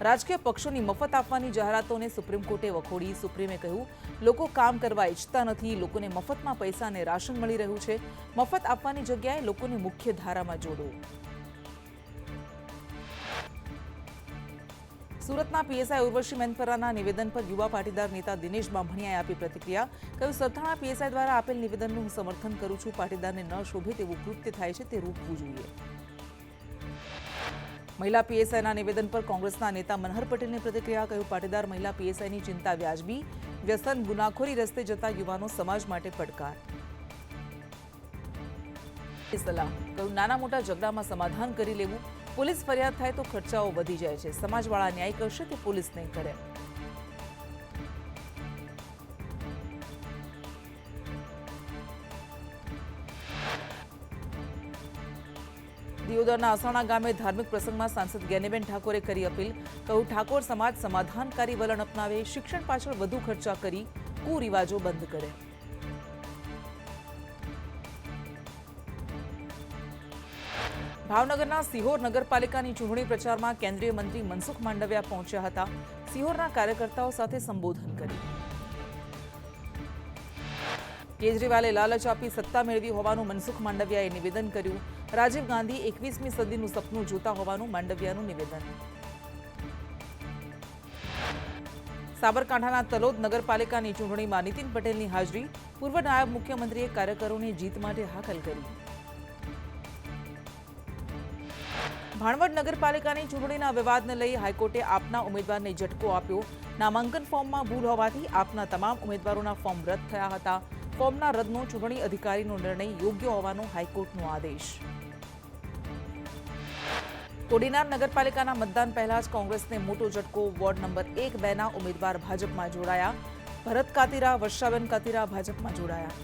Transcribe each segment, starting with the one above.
રાજકીય પક્ષોની મફત આપવાની જાહેરાતોને સુપ્રીમ કોર્ટે વખોડી. સુપ્રીમે કહ્યું, લોકો કામ કરવા ઈચ્છતા નથી, લોકોને મફતમાં પૈસા અને રાશન મળી રહ્યું છે. મફત આપવાની જગ્યાએ લોકોને મુખ્ય ધારામાં જોડો. સુરતના પીએસઆઈ ઉર્વશી મેનપરાના નિવેદન પર યુવા પાટીદાર નેતા દિનેશ બાંભણિયાએ આપી પ્રતિક્રિયા. કહ્યું, સરથાણા પીએસઆઈ દ્વારા આપેલ નિવેદનનું હું સમર્થન કરું છું. પાટીદારને ન શોભે તેવું કૃત્ય થાય છે તે રોકવું જોઈએ. મહિલા પીએસઆઈના નિવેદન પર કોંગ્રેસના નેતા મનહર પટેલની પ્રતિક્રિયા. કહ્યું, પાટીદાર મહિલા પીએસઆઈની ચિંતા વ્યાજબી. વ્યસન ગુનાખોરી રસ્તે જતા યુવાનો સમાજ માટે પડકાર. સલાહ. કહ્યું, નાના મોટા ઝઘડામાં સમાધાન કરી લેવું. પોલીસ ફરિયાદ થાય તો ખર્ચાઓ વધી જાય છે. સમાજવાળા ન્યાય કરશે તે પોલીસ નહીં કરે. દિયોદરના અસાણા ગામે ધાર્મિક પ્રસંગમાં સાંસદ જ્ઞાનીબેન ઠાકોરે કરી અપીલ. કહ્યું, ઠાકોર સમાજ સમાધાનકારી વલણ અપનાવે, શિક્ષણ પાછળ વધુ ખર્ચા કરી કુરિવાજો બંધ કરે. ભાવનગરના સિહોર નગરપાલિકાની ચૂંટણી પ્રચારમાં કેન્દ્રીય મંત્રી મનસુખ માંડવિયા પહોંચ્યા હતા. સિહોરના કાર્યકર્તાઓ સાથે સંબોધન કર્યું. કેજરીવાલે લાલચ આપી સત્તા મેળવી હોવાનું મનસુખ માંડવિયાએ નિવેદન કર્યું. રાજીવ ગાંધી 21મી સદીનું સપનું જોતા હોવાનું માંડવિયાનું નિવેદન. સાબરકાંઠાના તલોદ નગરપાલિકાની ચૂંટણીમાં નીતિન પટેલની હાજરી. પૂર્વ નાયબ મુખ્યમંત્રીએ કાર્યકરોને જીત માટે હાકલ કરી. ભાણવડ નગરપાલિકાની ચૂંટણીના વિવાદને લઈ હાઈકોર્ટે આપના ઉમેદવારને ઝટકો આપ્યો. નામાંકન ફોર્મમાં ભૂલ હોવાથી આપના તમામ ઉમેદવારોના ફોર્મ રદ થયા હતા. ફોર્મના રદનો ચૂંટણી અધિકારીનો નિર્ણય યોગ્ય હોવાનો હાઈકોર્ટનો આદેશ. કોડીનાર નગરપાલિકાના મતદાન પહેલા જ કોંગ્રેસને મોટો ઝટકો. વોર્ડ નંબર 1-2ના ઉમેદવાર ભાજપમાં જોડાયા. ભરત કાતીરા, વર્ષાબેન કાતીરા ભાજપમાં જોડાયા.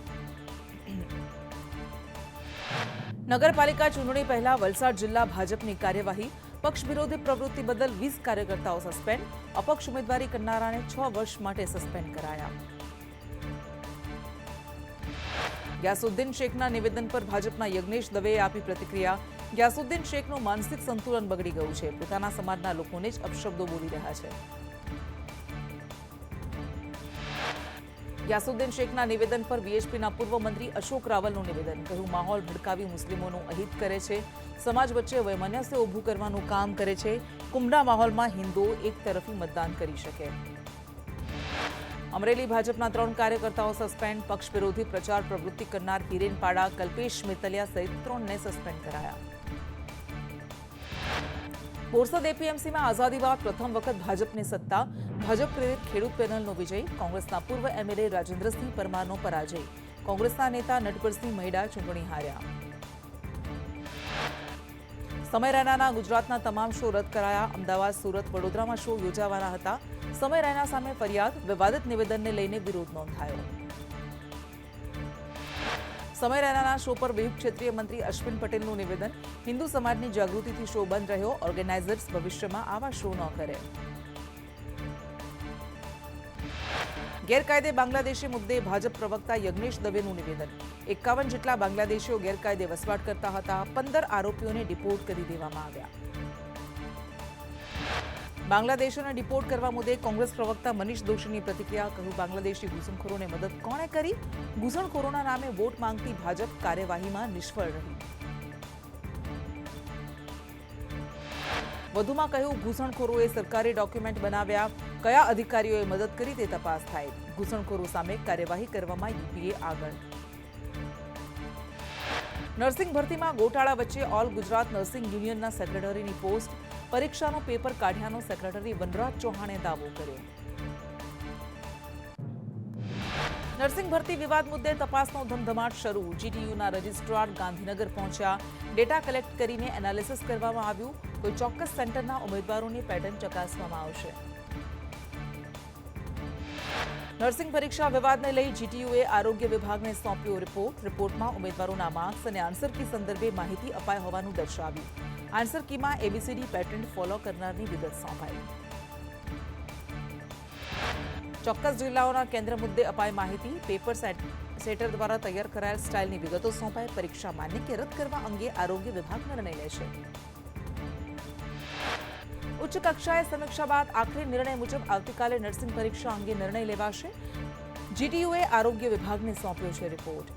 નગરપાલિકા ચૂંટણી પહેલા વલસાડ જિલ્લા ભાજપની કાર્યવાહી. પક્ષ વિરોધી પ્રવૃત્તિ બદલ 20 કાર્યકર્તાઓ સસ્પેન્ડ. અપક્ષ ઉમેદવારી કરનારાને 6 વર્ષ માટે સસ્પેન્ડ કરાયા. ગ્યાસુદ્દીન શેખના નિવેદન પર ભાજપના યજ્ઞેશ દવેએ આપી પ્રતિક્રિયા. ગ્યાસુદ્દીન શેખનું માનસિક સંતુલન બગડી ગયું છે. પોતાના સમાજના લોકોને જ અપશબ્દો બોલી રહ્યા છે. ગ્યાસુદ્દીન શેખના નિવેદન પર વીએચપીના પૂર્વ મંત્રી અશોક રાવલનું નિવેદન. કહ્યું, માહોલ ભડકાવી મુસ્લિમોનું અહિત કરે છે. સમાજ વચ્ચે વૈમનસ્ય ઊભું કરવાનું કામ કરે છે. કુંભના માહોલમાં હિન્દુઓ એક તરફી મતદાન કરી શકે. અમરેલી ભાજપના 3 કાર્યકર્તાઓ સસ્પેન્ડ. પક્ષ વિરોધી પ્રચાર પ્રવૃત્તિ કરનાર હિરેન પાડા, કલ્પેશ મેતલિયા સહિત 3ને સસ્પેન્ડ કરાયા. બોરસદ એપીએમસીમાં આઝાદી બાદ પ્રથમ વખત ભાજપની સત્તા. ભાજપ પ્રેરિત ખેડૂત પેનલનો વિજય. કોંગ્રેસના પૂર્વ એમએલએ રાજેન્દ્રસિંહ પરમારનો પરાજય. કોંગ્રેસના નેતા નટવરસિંહ મહેડા ચૂંટણી હાર્યા. સમય રૈનાના ગુજરાતના તમામ શો રદ કરાયા. અમદાવાદ, સુરત, વડોદરામાં શો યોજાવાના હતા. સમય રૈના સામે ફરિયાદ. વિવાદિત નિવેદનને લઈને વિરોધ નોંધાયો. સમય રૈનાના શો પર વિહિપ ક્ષેત્રીય મંત્રી અશ્વિન પટેલનું નિવેદન. હિન્દુ સમાજની જાગૃતિથી શો બંધ રહ્યો. ઓર્ગેનાઇઝર્સ ભવિષ્યમાં આવા શો ન કરે. ગેરકાયદે બાંગ્લાદેશી મુદ્દે ભાજપ પ્રવક્તા યજ્ઞેશ દવેનું નિવેદન. 51 જેટલા બાંગ્લાદેશીઓ ગેરકાયદે વસવાટ કરતા હતા. 15 આરોપીઓને ડિપોર્ટ કરી દેવામાં આવ્યા. બાંગ્લાદેશીઓને ડિપોર્ટ કરવા મુદ્દે કોંગ્રેસ પ્રવક્તા મનીષ દોશીની પ્રતિક્રિયા. કહ્યું, બાંગ્લાદેશી ઘૂસણખોરોને મદદ કોણે કરી? ઘૂસણખોરોના નામે વોટ માંગતી ભાજપ કાર્યવાહીમાં નિષ્ફળ રહી. વધુમાં કહ્યું, ઘૂસણખોરોએ સરકારી ડોક્યુમેન્ટ બનાવ્યા. કયા અધિકારીઓએ મદદ કરી તે તપાસ થાય. ઘૂસણખોરો સામે કાર્યવાહી કરવામાં યુપીએ આગળ. નર્સિંગ ભરતીમાં ગોટાળા વચ્ચે ઓલ ગુજરાત નર્સિંગ યુનિયનના સેક્રેટરીની પોસ્ટ. પરીક્ષાનો પેપર કાઢ્યાનો સેક્રેટરી વનરાજ ચૌહાણે દાવો કર્યો. નર્સિંગ ભરતી વિવાદ મુદ્દે તપાસનો ધમધમાટ શરૂ. જીટીયુના રજિસ્ટ્રાર ગાંધીનગર પહોંચ્યા. ડેટા કલેક્ટ કરીને એનાલિસિસ કરવામાં આવ્યું. કોઈ ચોક્કસ સેન્ટરના ઉમેદવારોની પેટર્ન ચકાસવામાં આવશે. નર્સિંગ પરીક્ષા વિવાદને લઈ જીટીયુએ આરોગ્ય વિભાગને સોંપ્યો રિપોર્ટ. રિપોર્ટમાં ઉમેદવારોના માર્ક્સ અને આન્સર કી સંદર્ભે માહિતી અપાઈ હોવાનું દર્શાવ્યું. આન્સર કીમાં એબીસીડી પેટર્ન ફોલો કરનારની વિગત સોંપાઈ. ચોક્કસ જિલ્લાઓના કેન્દ્ર મુદ્દે અપાઈ માહિતી. પેપર સેટર દ્વારા તૈયાર કરાયેલ સ્ટાઇલની વિગતો સોંપાઈ. પરીક્ષા માન્ય કે રદ કરવા અંગે આરોગ્ય વિભાગ નિર્ણય લેશે. ઉચ્ચ કક્ષાએ સમીક્ષા બાદ આખરી નિર્ણય મુજબ આવતીકાલે નર્સિંગ પરીક્ષા અંગે નિર્ણય લેવાશે. જીટીયુએ આરોગ્ય વિભાગને સોંપ્યો છે રિપોર્ટ.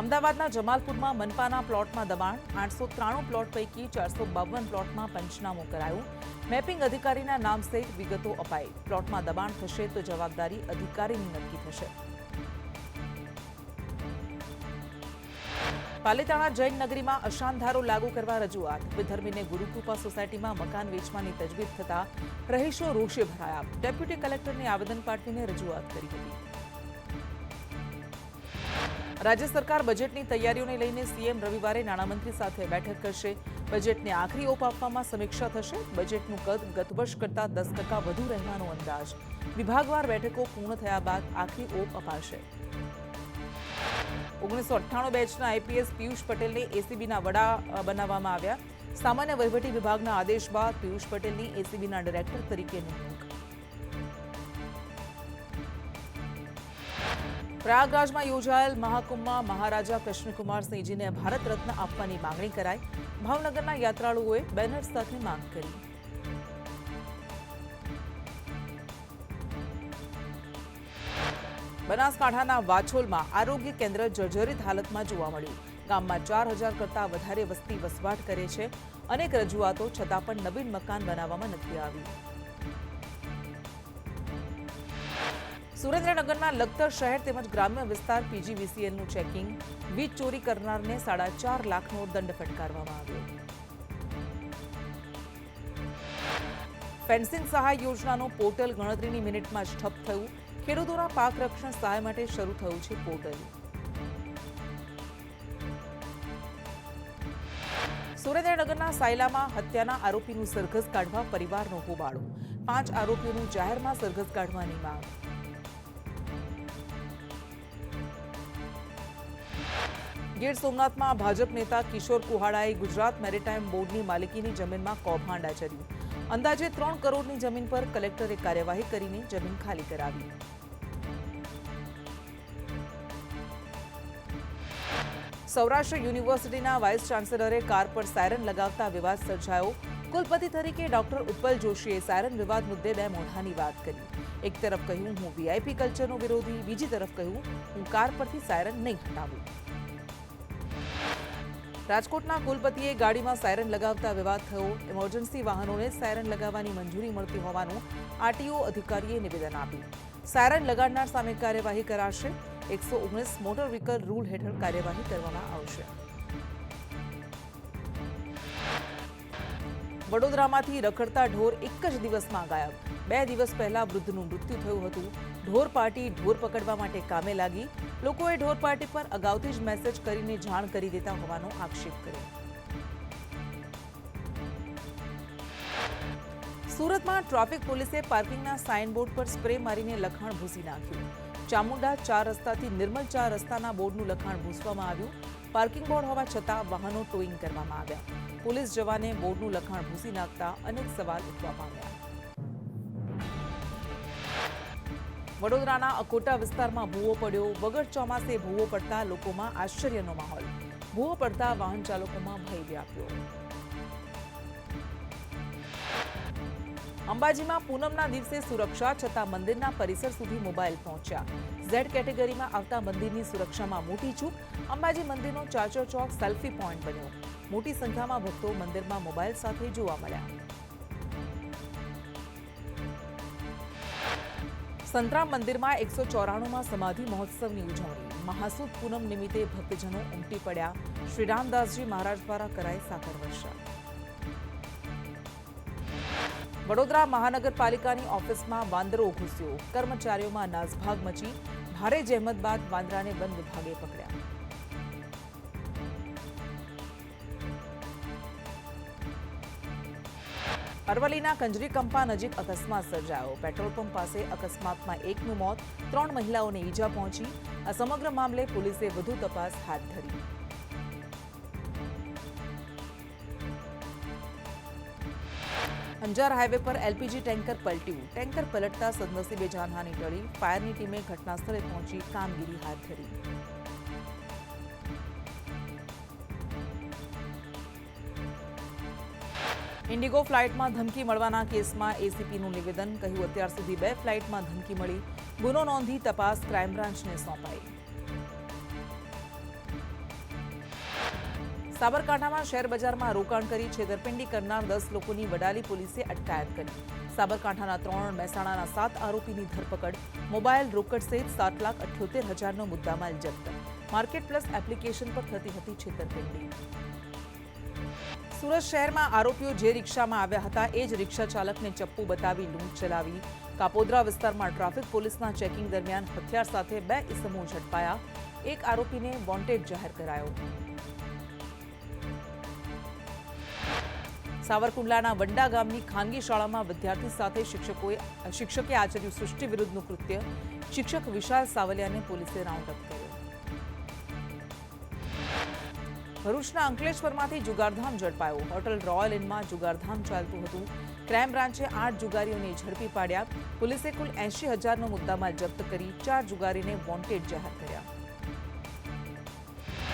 અમદાવાદના જમાલપુરમાં મનપાના પ્લોટમાં દબાણ. 893 પ્લોટ પૈકી 452 પ્લોટમાં પંચનામું કરાયું. મેપિંગ અધિકારીના નામ સહિત વિગતો અપાઈ. પ્લોટમાં દબાણ થશે તો જવાબદારી અધિકારીની નક્કી થશે. પાલિતાણા જૈન નગરીમાં અશાંતધારો લાગુ કરવા રજૂઆત. વિધર્મીને ગુરુકૃપા સોસાયટીમાં મકાન વેચવાની તજવીજ થતા રહીશો રોષે ભરાયા. ડેપ્યુટી કલેક્ટરને આવેદન પાઠવીને રજૂઆત કરી હતી. રાજ્ય સરકાર બજેટની તૈયારીઓને લઈને સીએમ રવિવારે નાણામંત્રી સાથે બેઠક કરશે. બજેટને આખરી ઓપ આપવામાં સમીક્ષા થશે. બજેટનું કદ ગત વર્ષ કરતાં 10% વધુ રહેવાનો અંદાજ. વિભાગવાર બેઠકો પૂર્ણ થયા બાદ આખરી ઓપ અપાશે. 1998 બેચના આઈપીએસ પિયુષ પટેલને એસીબીના વડા બનાવવામાં આવ્યા. સામાન્ય વહીવટી વિભાગના આદેશ બાદ પિયુષ પટેલની એસીબીના ડિરેક્ટર તરીકે નિમણૂક. પ્રયાગરાજમાં યોજાયેલ મહાકુંભમાં મહારાજા કૃષ્ણકુમારસિંહજીને ભારત રત્ન આપવાની માંગણી કરાઈ. ભાવનગરના યાત્રાળુઓએ બેનર્સ સાથે માંગ કરી. બનાસકાંઠાના વાછોલમાં આરોગ્ય કેન્દ્ર જર્જરિત હાલતમાં જોવા મળ્યું. ગામમાં 4000 કરતાં વધારે વસ્તી વસવાટ કરે છે. અનેક રજૂઆતો છતાં પણ નવીન મકાન બનાવવામાં નથી આવ્યું. સુરેન્દ્રનગરના લખતર શહેર તેમજ ગ્રામ્ય વિસ્તાર પીજીવીસીએલનું ચેકિંગ. વીજ ચોરી કરનારને 4.5 લાખનો દંડ ફટકારવામાં આવ્યો. ફેન્સિંગ સહાય યોજનાનું પોર્ટલ ગણતરીની મિનિટમાં જ ઠપ થયું. ખેડૂતોના પાક રક્ષણ સહાય માટે શરૂ થયું છે પોર્ટલ. સુરેન્દ્રનગરના સાયલામાં હત્યાના આરોપીનું સરઘસ કાઢવા પરિવારનો હોબાળો. 5 આરોપીઓનું જાહેરમાં સરઘસ કાઢવાની માંગ. ગીર સોમનાથમાં ભાજપ નેતા કિશોર કુહાડાએ ગુજરાત મેરીટાઈમ બોર્ડની માલિકીની જમીનમાં કૌભાંડ આચર્યું. અંદાજે 3 કરોડની જમીન પર કલેક્ટરે કાર્યવાહી કરીને જમીન ખાલી કરાવી. સૌરાષ્ટ્ર યુનિવર્સિટીના વાઇસ ચાન્સેલરે કાર પર સાયરન લગાવતા વિવાદ સર્જાયો. કુલપતિ તરીકે ડોક્ટર ઉત્પલ જોશીએ સાયરન વિવાદ મુદ્દે બે મોઢાની વાત કરી. એક તરફ કહ્યું હું વીઆઈપી કલ્ચરનો વિરોધી, બીજી તરફ કહ્યું હું કાર પરથી સાયરન નહીં હટાવું. રાજકોટના કુલપતિએ ગાડીમાં સાયરન લગાવતા વિવાદ થયો. ઇમરજન્સી વાહનોને સાયરન લગાવવાની મંજૂરી મળતી હોવાનું આરટીઓ અધિકારીએ નિવેદન આપ્યું. સાયરન લગાડનાર સામે કાર્યવાહી કરાશે. 119 મોટર વ્હીકલ રૂલ હેઠળ કાર્યવાહી કરવામાં આવશે. વડોદરામાંથી રખડતા ઢોર એક જ દિવસમાં ગાયબ. 2 દિવસ પહેલા વૃદ્ધનું મૃત્યુ થયું હતું. ઢોર પાર્ટી ઢોર પકડવા માટે કામે લાગી. લોકોએ ઢોર પાર્ટી પર અગાઉથી જ મેસેજ કરીને જાણ કરી દેતા હોવાનો આક્ષેપ કર્યો. સુરતમાં ટ્રાફિક પોલીસે પાર્કિંગના સાઇનબોર્ડ પર સ્પ્રે મારીને લખાણ ભૂંસી નાખ્યું. ચામુંડા 4 રસ્તાથી નિર્મલ 4 રસ્તાના બોર્ડનું લખાણ ભૂંસવામાં આવ્યું. પાર્કિંગ બોર્ડ હોવા છતાં વાહનો ટોઈંગ કરવામાં આવ્યા. પોલીસ જવાને બોર્ડનું લખાણ ભૂંસી નાખતા અનેક સવાલ ઉઠવા પામ્યા. વડોદરાના અકોટા વિસ્તારમાં ભૂવો પડ્યો. વગર ચોમાસે ભૂવો પડતા લોકોમાં આશ્ચર્યનો માહોલ. ભૂવો પડતા વાહન ચાલકોમાં ભય વ્યાપ્યો. અંબાજીમાં પૂનમના દિવસે સુરક્ષા છતાં મંદિરના પરિસર સુધી મોબાઈલ પહોંચ્યા. ઝેડ કેટેગરીમાં આવતા મંદિરની સુરક્ષામાં મોટી ચૂક. અંબાજી મંદિરનો ચાચર ચોક સેલ્ફી પોઈન્ટ બન્યો. મોટી સંખ્યામાં ભક્તો મંદિરમાં મોબાઈલ સાથે જોવા મળ્યા. સંતરામ મંદિરમાં 194માં સમાધિ મહોત્સવની ઉજવણી. મહાસુદ પૂનમ નિમિત્તે ભક્તજનો ઉમટી પડ્યા. શ્રી રામદાસજી મહારાજ દ્વારા કરાઈ સાકર વર્ષા. વડોદરા મહાનગરપાલિકાની ઓફિસમાં વાંદરો ઘૂસ્યો. કર્મચારીઓમાં નાસભાગ મચી. ભારે જહેમત બાદ વાંદરાને વન વિભાગે પકડ્યા. અરવલ્લીના કંજરી કંપા નજીક અકસ્માત સર્જાયો. પેટ્રોલ પંપ પાસે અકસ્માતમાં 1નું મોત, 3 મહિલાઓને ઈજા પહોંચી. આ સમગ્ર મામલે પોલીસે વધુ તપાસ હાથ ધરી. અંજાર હાઈવે પર એલપીજી ટેન્કર પલટ્યું. ટેન્કર પલટતા સદનસીબે જાનહાની ટળી. ફાયરની ટીમે ઘટના સ્થળે પહોંચી કામગીરી હાથ ધરી. ઇન્ડિગો ફ્લાઇટમાં ધમકી મળવાના કેસમાં એસીપીનું નિવેદન, કહ્યું અત્યાર સુધી 2 ફ્લાઇટમાં ધમકી મળી, ગુનો નોંધી તપાસ ક્રાઇમ બ્રાન્ચને સોંપાઈ. સાબરકાંઠામાં શેર બજારમાં રોકાણ કરી છેતરપિંડી કરનાર 10 લોકોની વડાલી પોલીસે અટકાયત કરી. સાબરકાંઠાના 3, મહેસાણાના 7 આરોપીની ધરપકડ. મોબાઈલ, રોકડ સહિત 7,78,000નો મુદ્દામાલ જપ્ત. માર્કેટ પ્લસ એપ્લિકેશન પર થતી હતી છેતરપિંડી. સુરત શહેરમાં આરોપીઓ જે રિક્ષામાં આવ્યા હતા એ જ રિક્ષા ચાલકને ચપ્પુ બતાવી લૂંટ ચલાવી. કાપોદ્રા વિસ્તારમાં ટ્રાફિક પોલીસના ચેકિંગ દરમિયાન હથિયાર સાથે 2 ઇસમો ઝડપાયા. એક આરોપીને વોન્ટેડ જાહેર કરાયો. સાવરકુંડલાના વંડા ગામની ખાનગી શાળામાં વિદ્યાર્થી સાથે શિક્ષકે આચર્યું સૃષ્ટિ વિરુદ્ધનું કૃત્ય. શિક્ષક વિશાલ સાવલિયાને પોલીસે રાઉન્ડ અપ કર્યો. ભરૂચના અંકલેશ્વરમાંથી જુગારધામ ઝડપાયો. હોટલ રોયલ ઇનમાં જુગારધામ ચાલતું હતું. ક્રાઇમ બ્રાન્ચે 8 જુગારીઓને ઝડપી પાડ્યા. પોલીસે કુલ 80,000નો મુદ્દામાલ જપ્ત કરી 4 જુગારીને વોન્ટેડ જાહેર કર્યા.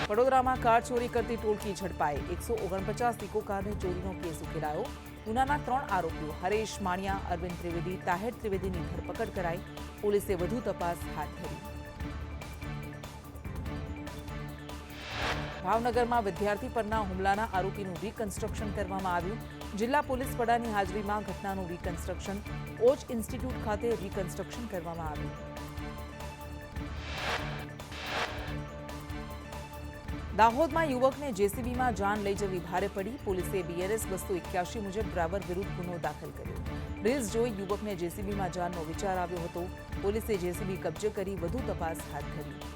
વડોદરામાં કાર ચોરી કરતી ટોળકી ઝડપાઈ. 149 ઇકો કારની ચોરીનો કેસ ઉકેલાયો. ગુનાના 3 આરોપીઓ હરેશ માણિયા, અરવિંદ ત્રિવેદી, તાહેર ત્રિવેદીની ધરપકડ કરાઈ. પોલીસે વધુ તપાસ હાથ ધરી. ભાવનગરમાં વિદ્યાર્થી પરના હુમલાના આરોપીનું રિકન્સ્ટ્રક્શન કરવામાં આવ્યું. જિલ્લા પોલીસ વડાની હાજરીમાં ઘટનાનું રિકન્સ્ટ્રક્શન. ઓચ ઇન્સ્ટિટ્યૂટ ખાતે રિકન્સ્ટ્રક્શન કરવામાં આવ્યું. દાહોદમાં યુવકને જેસીબીમાં જાન લઈ જવી ભારે પડી. પોલીસે BNS 281 મુજબ ડ્રાઈવર વિરુદ્ધ ગુનો દાખલ કર્યો. રીલ્સ જોઈ યુવકને જેસીબીમાં જાનનો વિચાર આવ્યો હતો. પોલીસે જેસીબી કબજે કરી વધુ તપાસ હાથ ધરી.